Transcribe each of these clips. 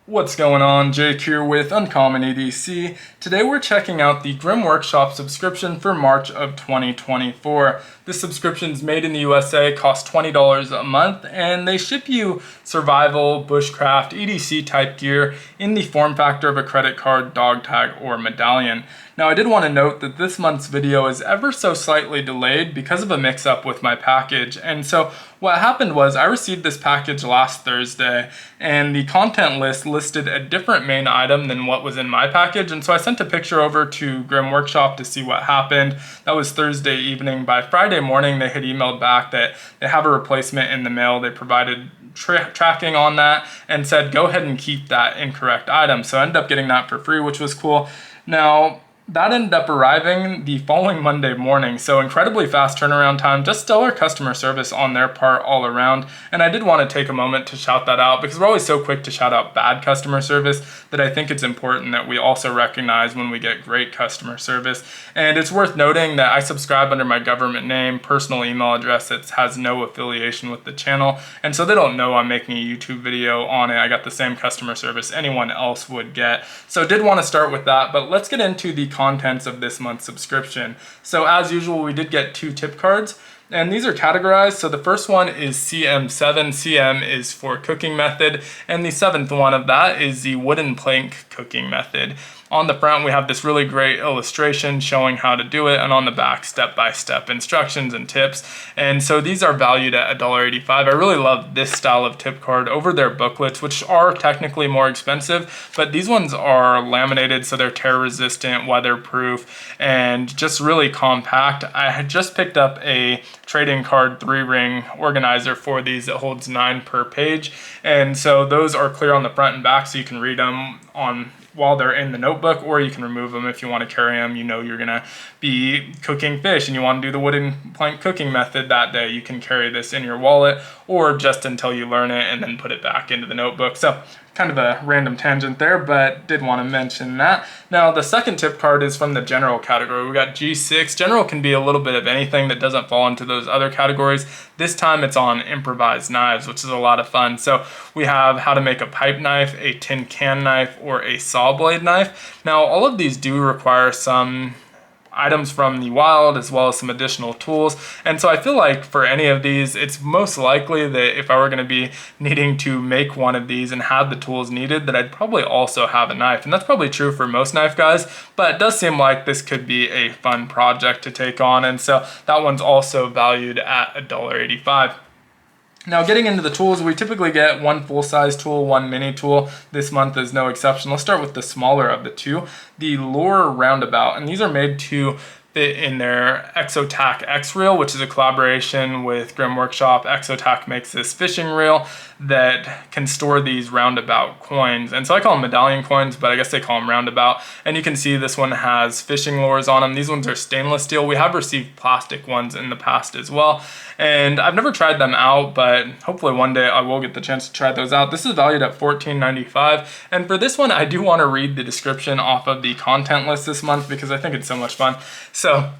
What's going on? Jake here with Uncommon EDC. Today we're checking out the Grim Workshop subscription for March of 2024. This subscription's made in the USA, costs $20 a month, and they ship you survival, bushcraft, EDC type gear in the form factor of a credit card, dog tag, or medallion. Now I did want to note that this month's video is ever so slightly delayed because of a mix-up with my package. And so what happened was I received this package last Thursday and the content list listed a different main item than what was in my package. And so I sent a picture over to Grim Workshop to see what happened. That was Thursday evening. By Friday morning, they had emailed back that they have a replacement in the mail. They provided tracking on that and said, go ahead and keep that incorrect item. So I ended up getting that for free, which was cool. Now, that ended up arriving the following Monday morning, so incredibly fast turnaround time, just stellar customer service on their part all around. And I did want to take a moment to shout that out because we're always so quick to shout out bad customer service that I think it's important that we also recognize when we get great customer service. And it's worth noting that I subscribe under my government name, personal email address that has no affiliation with the channel, and so they don't know I'm making a YouTube video on it. I got the same customer service anyone else would get. So did want to start with that, but let's get into the contents of this month's subscription. So as usual, we did get 2 tip cards, and these are categorized. So the first one is CM7. CM is for cooking method, and the 7th one of that is the wooden plank cooking method. On the front, we have this really great illustration showing how to do it, and on the back, step-by-step instructions and tips. And so these are valued at $1.85. I really love this style of tip card over their booklets, which are technically more expensive, but these ones are laminated, so they're tear-resistant, weatherproof, and just really compact. I had just picked up a trading card 3-ring organizer for these that holds 9 per page, and so those are clear on the front and back, so you can read them on while they're in the notebook, or you can remove them if you want to carry them. You know you're gonna be cooking fish and you want to do the wooden plank cooking method that day. You can carry this in your wallet or just until you learn it and then put it back into the notebook. So kind of a random tangent there, but did want to mention that. Now the second tip card is from the general category. We got G6. General can be a little bit of anything that doesn't fall into those other categories. This time it's on improvised knives, which is a lot of fun. So we have how to make a pipe knife, a tin can knife, or a saw blade knife. Now all of these do require some items from the wild as well as some additional tools, and so I feel like for any of these it's most likely that if I were going to be needing to make one of these and have the tools needed, that I'd probably also have a knife. And that's probably true for most knife guys, but it does seem like this could be a fun project to take on, and so that one's also valued at $1.85. Now getting into the tools, we typically get 1 full-size tool, 1 mini tool. This month is no exception. Let's start with the smaller of the 2, the Lure Roundabout, and these are made to fit in their Exotac X reel, which is a collaboration with Grim Workshop. Exotac makes this fishing reel that can store these roundabout coins. And so I call them medallion coins, but I guess they call them roundabout. And you can see this one has fishing lures on them. These ones are stainless steel. We have received plastic ones in the past as well. And I've never tried them out, but hopefully one day I will get the chance to try those out. This is valued at $14.95. And for this one, I do want to read the description off of the content list this month because I think it's so much fun. So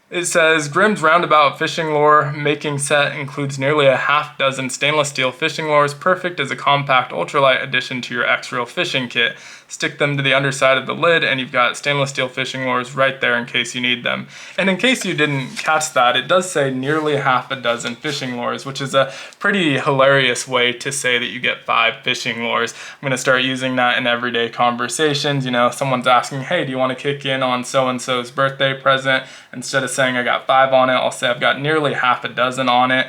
it says, Grim's Roundabout Fishing Lure Making Set includes nearly a half dozen stainless steel fishing lures, perfect as a compact ultralight addition to your X-Reel fishing kit. Stick them to the underside of the lid and you've got stainless steel fishing lures right there in case you need them. And in case you didn't catch that, it does say nearly half a dozen fishing lures, which is a pretty hilarious way to say that you get 5 fishing lures. I'm going to start using that in everyday conversations. You know, someone's asking, hey, do you want to kick in on so-and-so's birthday present? Instead of saying I got 5 on it, I'll say I've got nearly half a dozen on it.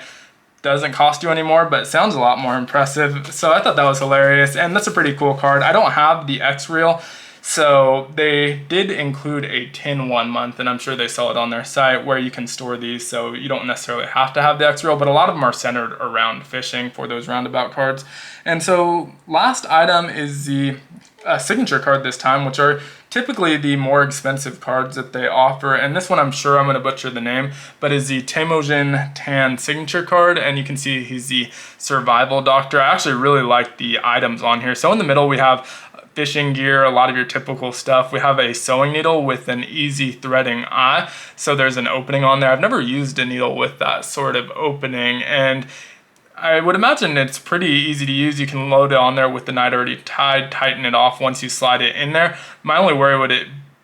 Doesn't cost you anymore, but it sounds a lot more impressive. So I thought that was hilarious, and that's a pretty cool card. I don't have the X reel, so they did include a tin 1 month, and I'm sure they sell it on their site where you can store these, so you don't necessarily have to have the X reel, but a lot of them are centered around fishing for those roundabout cards. And so last item is the signature card this time, which are typically the more expensive cards that they offer. And this one, I'm sure I'm going to butcher the name, but is the Temujin Tan signature card. And you can see he's the survival doctor. I actually really like the items on here. So in the middle, we have fishing gear, a lot of your typical stuff. We have a sewing needle with an easy threading eye. So there's an opening on there. I've never used a needle with that sort of opening. And I would imagine it's pretty easy to use. You can load it on there with the knot already tied, tighten it off once you slide it in there. My only worry would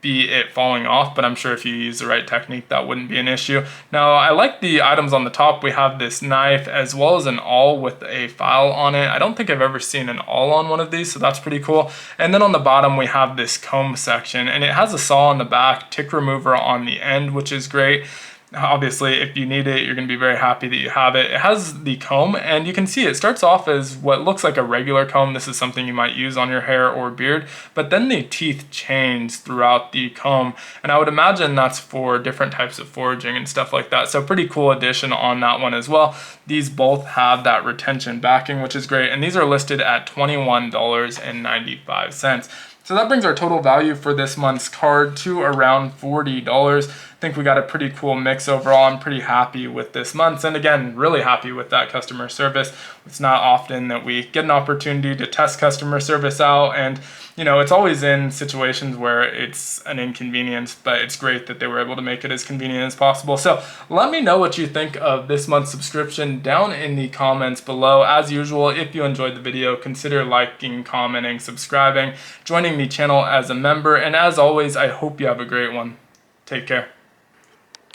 be it falling off, but I'm sure if you use the right technique that wouldn't be an issue. Now I like the items on the top. We have this knife as well as an awl with a file on it. I don't think I've ever seen an awl on one of these, so that's pretty cool. And then on the bottom we have this comb section, and it has a saw on the back, tick remover on the end, which is great. Obviously, if you need it, you're going to be very happy that you have it. It has the comb, and you can see it starts off as what looks like a regular comb. This is something you might use on your hair or beard, but then the teeth change throughout the comb, and I would imagine that's for different types of foraging and stuff like that. So pretty cool addition on that one as well. These both have that retention backing, which is great, and these are listed at $21.95. So that brings our total value for this month's card to around $40. I think we got a pretty cool mix overall. I'm pretty happy with this month's, and again, really happy with that customer service. It's not often that we get an opportunity to test customer service out, and you know, it's always in situations where it's an inconvenience, but it's great that they were able to make it as convenient as possible. So let me know what you think of this month's subscription down in the comments below. As usual, if you enjoyed the video, consider liking, commenting, subscribing, joining the channel as a member, and as always, I hope you have a great one. Take care.